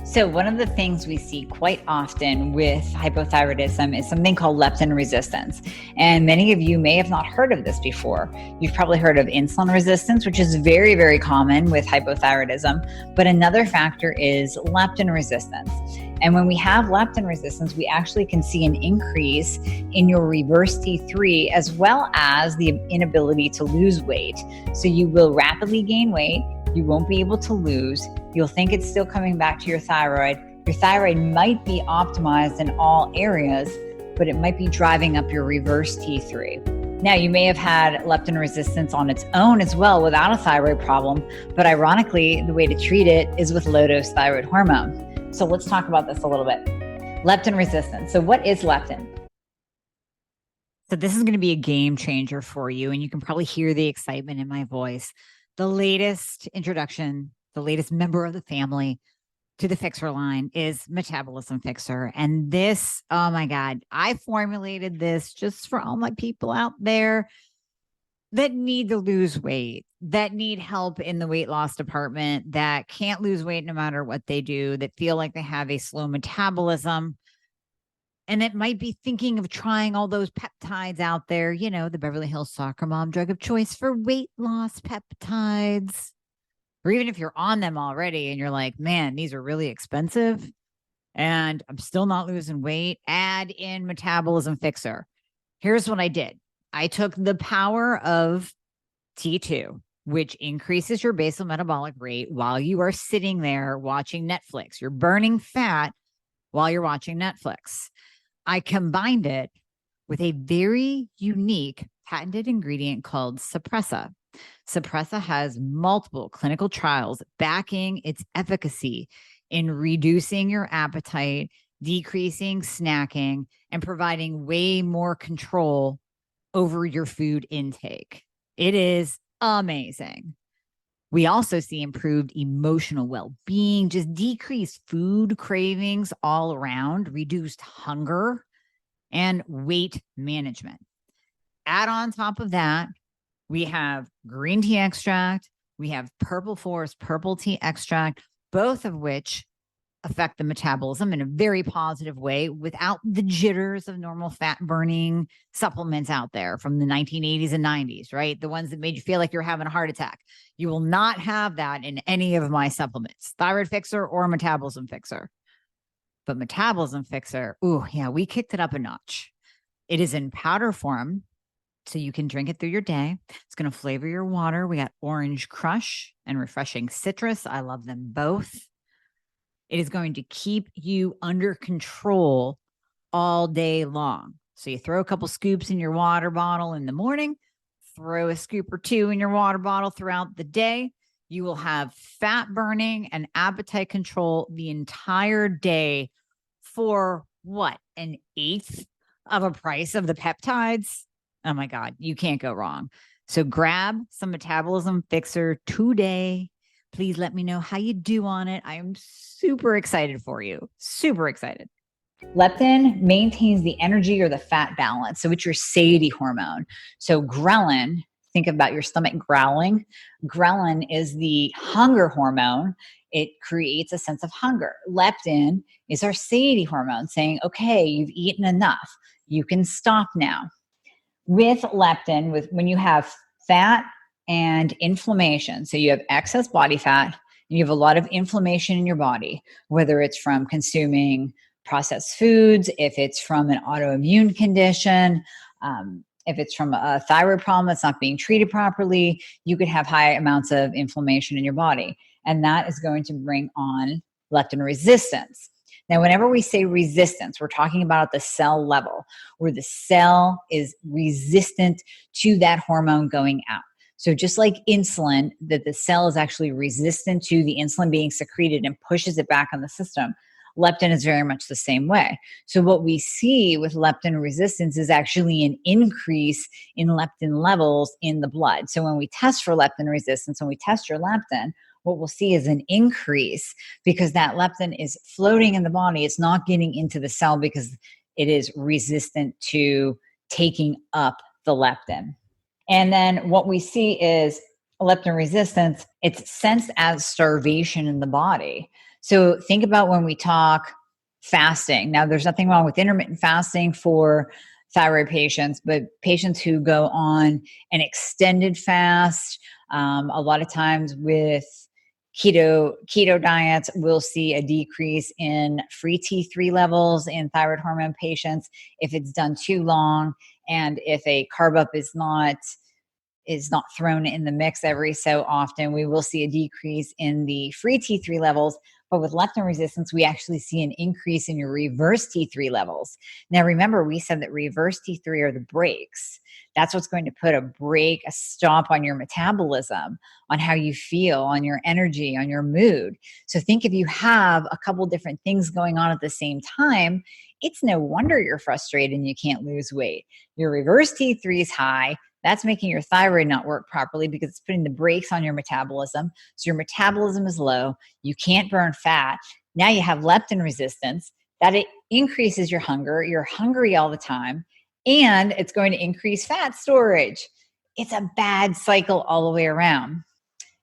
So one of the things we see quite often with hypothyroidism is something called leptin resistance. And many of you may have not heard of this before. You've probably heard of insulin resistance, which is very, very common with hypothyroidism. But another factor is leptin resistance. And when we have leptin resistance, we actually can see an increase in your reverse T3 as well as the inability to lose weight. So you will rapidly gain weight. You won't be able to lose. You'll think it's still coming back to your thyroid. Your thyroid might be optimized in all areas, but it might be driving up your reverse T3. Now, you may have had leptin resistance on its own as well without a thyroid problem, but ironically, the way to treat it is with low-dose thyroid hormone. So let's talk about this a little bit. Leptin resistance. So what is leptin? So this is going to be a game changer for you, and you can probably hear the excitement in my voice. The latest introduction, the latest member of the family to the Fixxr line is Metabolism Fixxr. And this, oh my God, I formulated this just for all my people out there that need to lose weight, that need help in the weight loss department, that can't lose weight no matter what they do, that feel like they have a slow metabolism, and that might be thinking of trying all those peptides out there, you know, the Beverly Hills soccer mom drug of choice for weight loss peptides. Or even if you're on them already and you're like, man, these are really expensive and I'm still not losing weight, add in Metabolism Fixxr. Here's what I did. I took the power of T2, which increases your basal metabolic rate while you are sitting there watching Netflix. You're burning fat while you're watching Netflix. I combined it with a very unique patented ingredient called Suppressa. Suppressa has multiple clinical trials backing its efficacy in reducing your appetite, decreasing snacking, and providing way more control over your food intake. It is amazing. We also see improved emotional well-being, just decreased food cravings all around, reduced hunger, and weight management. Add on top of that, we have green tea extract, we have purple forest purple tea extract, both of which affect the metabolism in a very positive way without the jitters of normal fat burning supplements out there from the 1980s and 90s, right? The ones that made you feel like you're having a heart attack. You will not have that in any of my supplements, Thyroid Fixxr or Metabolism Fixxr. But Metabolism Fixxr, ooh, yeah, we kicked it up a notch. It is in powder form, so you can drink it through your day. It's going to flavor your water. We got orange crush and refreshing citrus. I love them both. It is going to keep you under control all day long. So you throw a couple scoops in your water bottle in the morning, throw a scoop or two in your water bottle throughout the day. You will have fat burning and appetite control the entire day for what? An eighth of a price of the peptides? Oh my God, you can't go wrong. So grab some Metabolism Fixxr today. Please let me know how you do on it. I am super excited for you. Super excited. Leptin maintains the energy or the fat balance. So it's your satiety hormone. So ghrelin, think about your stomach growling. Ghrelin is the hunger hormone. It creates a sense of hunger. Leptin is our satiety hormone saying, okay, you've eaten enough. You can stop now. With leptin, when you have fat and inflammation, so you have excess body fat, and you have a lot of inflammation in your body, whether it's from consuming processed foods, if it's from an autoimmune condition, if it's from a thyroid problem that's not being treated properly, you could have high amounts of inflammation in your body. And that is going to bring on leptin resistance. Now, whenever we say resistance, we're talking about at the cell level, where the cell is resistant to that hormone going out. So just like insulin, that the cell is actually resistant to the insulin being secreted and pushes it back on the system, leptin is very much the same way. So what we see with leptin resistance is actually an increase in leptin levels in the blood. So when we test for leptin resistance, when we test your leptin, what we'll see is an increase because that leptin is floating in the body. It's not getting into the cell because it is resistant to taking up the leptin. And then what we see is leptin resistance. It's sensed as starvation in the body. So think about when we talk fasting. Now, there's nothing wrong with intermittent fasting for thyroid patients, but patients who go on an extended fast, a lot of times with keto diets, we'll see a decrease in free T3 levels in thyroid hormone patients if it's done too long, and if a carb up is not thrown in the mix every so often, we will see a decrease in the free T3 levels. But with leptin resistance, we actually see an increase in your reverse T3 levels. Now, remember, we said that reverse T3 are the brakes. That's what's going to put a stop on your metabolism, on how you feel, on your energy, on your mood. So think if you have a couple different things going on at the same time, it's no wonder you're frustrated and you can't lose weight. Your reverse T3 is high. That's making your thyroid not work properly because it's putting the brakes on your metabolism. So your metabolism is low. You can't burn fat. Now you have leptin resistance. That it increases your hunger. You're hungry all the time. And it's going to increase fat storage. It's a bad cycle all the way around.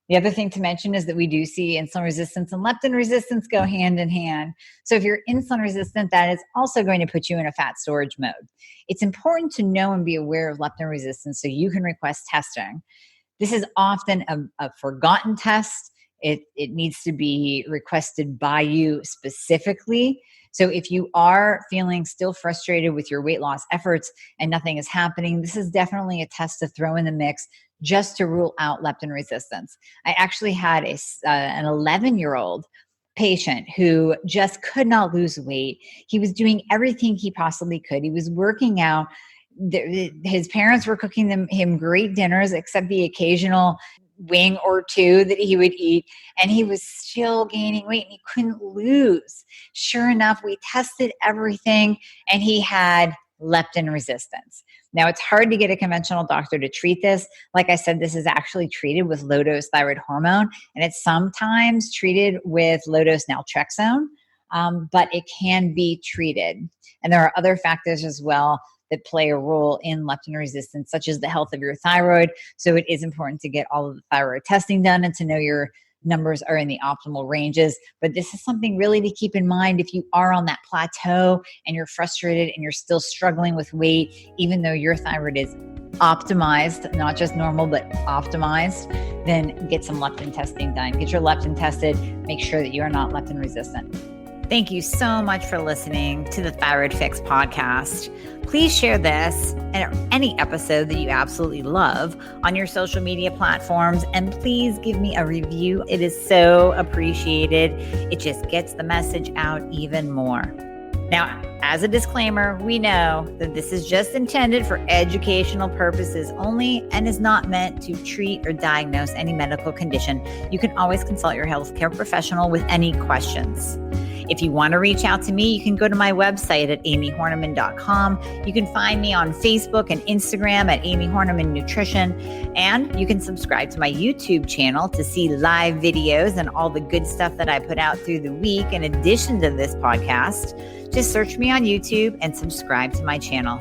The other thing to mention is that we do see insulin resistance and leptin resistance go hand in hand. So if you're insulin resistant, that is also going to put you in a fat storage mode. It's important to know and be aware of leptin resistance so you can request testing. This is often a forgotten test. It needs to be requested by you specifically. So if you are feeling still frustrated with your weight loss efforts and nothing is happening, this is definitely a test to throw in the mix just to rule out leptin resistance. I actually had an 11-year-old patient who just could not lose weight. He was doing everything he possibly could. He was working out. His parents were cooking him great dinners, except the occasional wing or two that he would eat, and he was still gaining weight and he couldn't lose. Sure enough, we tested everything and he had leptin resistance. Now, it's hard to get a conventional doctor to treat this. Like I said, this is actually treated with low-dose thyroid hormone, and it's sometimes treated with low-dose naltrexone, but it can be treated. And there are other factors as well that play a role in leptin resistance, such as the health of your thyroid. So it is important to get all of the thyroid testing done and to know your numbers are in the optimal ranges. But this is something really to keep in mind if you are on that plateau and you're frustrated and you're still struggling with weight, even though your thyroid is optimized, not just normal, but optimized, then get some leptin testing done. Get your leptin tested. Make sure that you are not leptin resistant. Thank you so much for listening to the Thyroid Fixx podcast. Please share this and any episode that you absolutely love on your social media platforms, and please give me a review. It is so appreciated. It just gets the message out even more. Now, as a disclaimer, we know that this is just intended for educational purposes only and is not meant to treat or diagnose any medical condition. You can always consult your healthcare professional with any questions. If you want to reach out to me, you can go to my website at amiehornaman.com. You can find me on Facebook and Instagram at Amie Hornaman Nutrition. And you can subscribe to my YouTube channel to see live videos and all the good stuff that I put out through the week in addition to this podcast. Just search me on YouTube and subscribe to my channel.